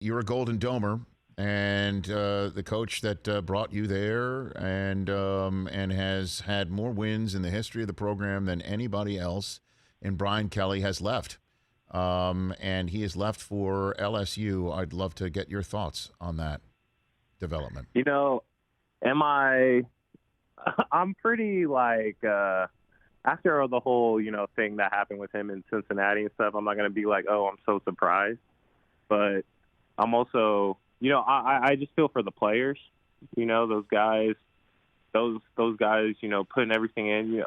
you're a Golden Domer, and the coach that brought you there and has had more wins in the history of the program than anybody else, and Brian Kelly has left. And he has left for LSU. I'd love to get your thoughts on that development. I'm pretty after the whole, thing that happened with him in Cincinnati and stuff, I'm not going to be like, oh, I'm so surprised. But I'm also, I just feel for the players, those guys, putting everything in.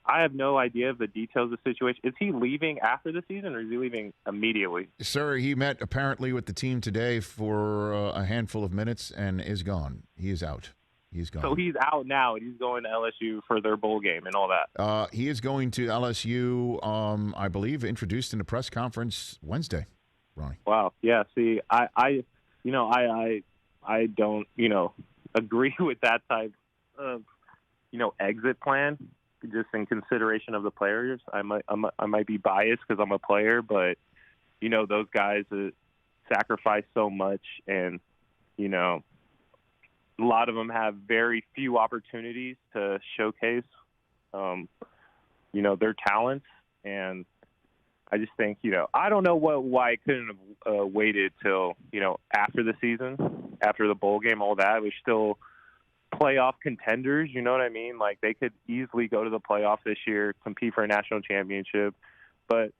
I have no idea of the details of the situation. Is he leaving after the season, or is he leaving immediately? Sir, he met apparently with the team today for a handful of minutes and is gone. He is out. He's gone. So he's out now, and he's going to LSU for their bowl game and all that. He is going to LSU, I believe, introduced in a press conference Wednesday, Ronnie. Wow. Yeah, see, I don't, agree with that type of, exit plan, just in consideration of the players. I might be biased because I'm a player, but, those guys sacrifice so much, and, a lot of them have very few opportunities to showcase, their talents. And I just think, I don't know why I couldn't have waited till, after the season, after the bowl game, all that. We're still playoff contenders, you know what I mean? Like, they could easily go to the playoffs this year, compete for a national championship. But,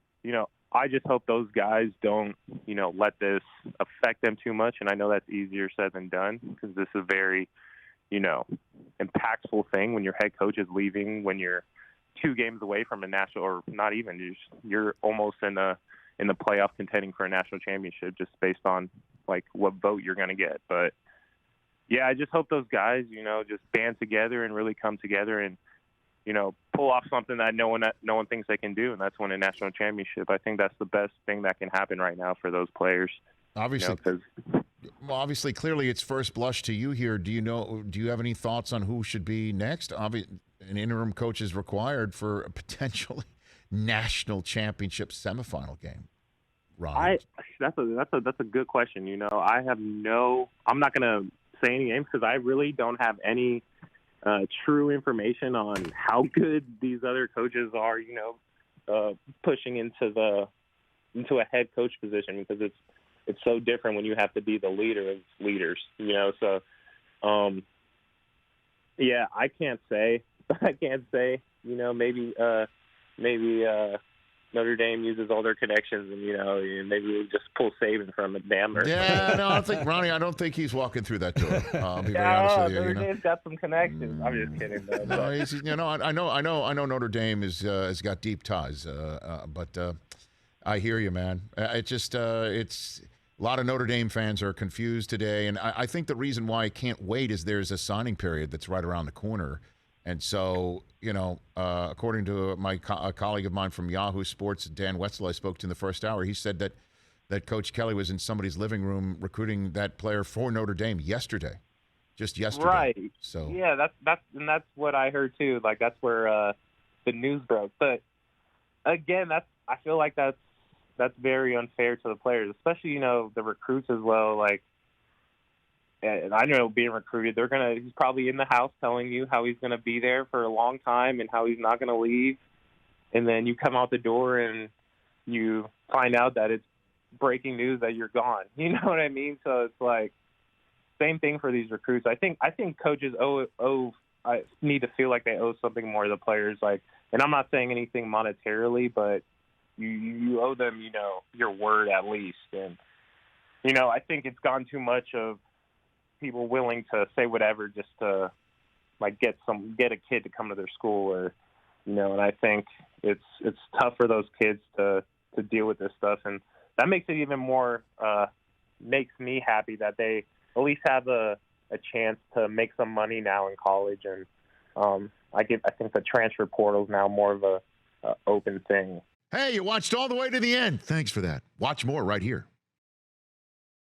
I just hope those guys don't, let this affect them too much. And I know that's easier said than done, because this is a very, impactful thing when your head coach is leaving, when you're 2 games away from a national, or not even, you're almost in the playoff contending for a national championship, just based on like what vote you're going to get. But yeah, I just hope those guys, just band together and really come together and, pull off something that no one thinks they can do, and that's win a national championship. I think that's the best thing that can happen right now for those players. Obviously, obviously, clearly, it's first blush to you here. Do you have any thoughts on who should be next? An interim coach is required for a potentially national championship semifinal game. Ron, that's a good question. I'm not going to say any names because I really don't have any true information on how good these other coaches are, pushing into a head coach position, because it's so different when you have to be the leader of leaders, so yeah, I can't say, maybe Notre Dame uses all their connections, and maybe we just pull Saban from a dammer. Yeah, no, I don't think he's walking through that door. I'll be very honest with you. Notre Dame's got some connections. I'm just kidding, though. No, I know Notre Dame has got deep ties, but I hear you, man. It's a lot of Notre Dame fans are confused today, and I think the reason why I can't wait is there's a signing period that's right around the corner. And so, according to a colleague of mine from Yahoo Sports, Dan Wetzel, I spoke to in the first hour, he said that Coach Kelly was in somebody's living room recruiting that player for Notre Dame just yesterday. Right. So yeah, that's what I heard too. Like, that's where the news broke. But again, I feel like that's very unfair to the players, especially the recruits as well. Like, and I know being recruited, he's probably in the house telling you how he's going to be there for a long time and how he's not going to leave. And then you come out the door and you find out that it's breaking news that you're gone. You know what I mean? So it's like, same thing for these recruits. I think coaches need to feel like they owe something more to the players. Like, and I'm not saying anything monetarily, but you owe them, your word at least. And, I think it's gone too much of people willing to say whatever just to get a kid to come to their school, or and I think it's tough for those kids to deal with this stuff, and that makes it even more makes me happy that they at least have a chance to make some money now in college. And I think the transfer portal is now more of a open thing. Hey, you watched all the way to the end. Thanks for that. Watch more right here.